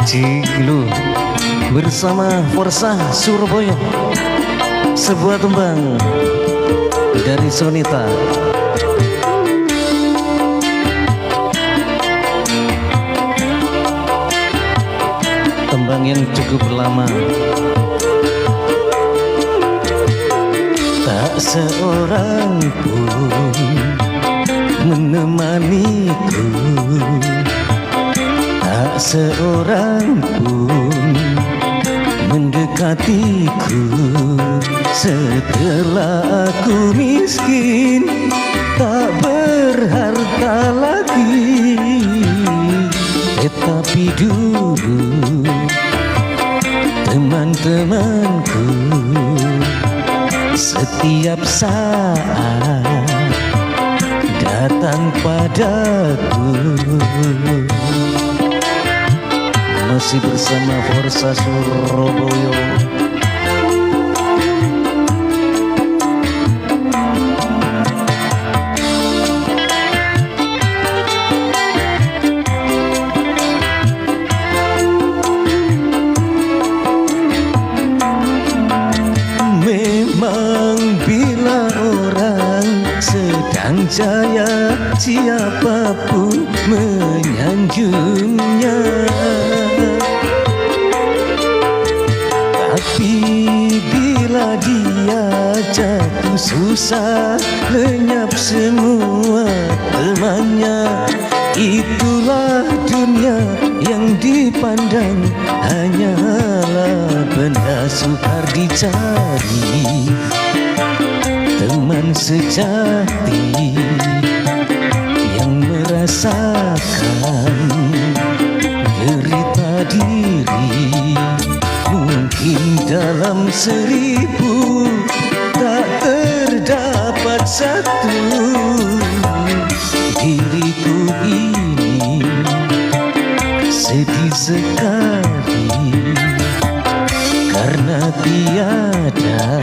Ciglu bersama Forsa Surabaya, sebuah tembang dari Sonita. Tembang yang cukup lama. Tak seorang pun menemaniku, tak seorang pun mendekatiku. Setelah aku miskin, tak berharta lagi, tetapi dulu teman-temanku setiap saat datang padaku. Masih bersama Forsa Surabaya. Memang bila orang sedang jaya, siapapun menyanjungnya. Tapi bila dia jatuh susah, lenyap semua temannya. Itulah dunia yang dipandang hanyalah benda sukar dicari. Teman sejati yang merasakan derita diri, mungkin dalam 1000 tak terdapat satu. Diriku ini sedih sekali karena tiada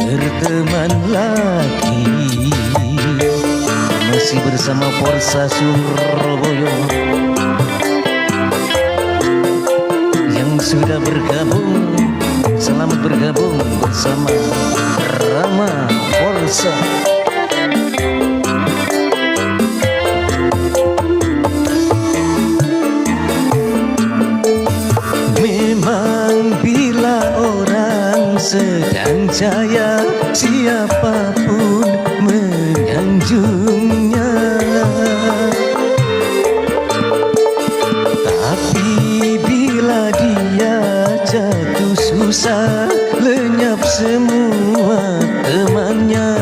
berteman lagi. Masih bersama Forsa Surabaya yang sudah bergabung. Selamat bergabung bersama Rama Forsa. Memang bila orang sedang jaya, siapapun menyanjungnya. Tapi bila dia jatuh susah, lenyap semua temannya.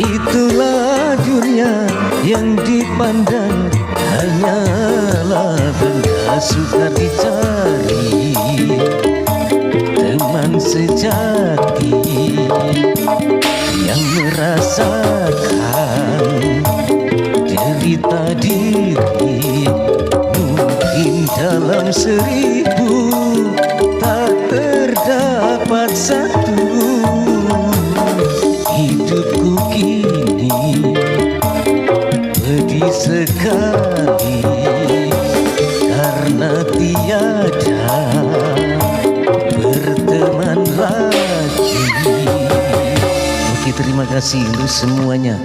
Itulah dunia yang dipandang hanyalah benda sukar dicari. Teman sejati yang merasakan derita diri, mungkin dalam 1000 tak terdapat satu. Hidupku kini pedih sekali karena tiada berteman lagi. Oke, terima kasih untuk semuanya.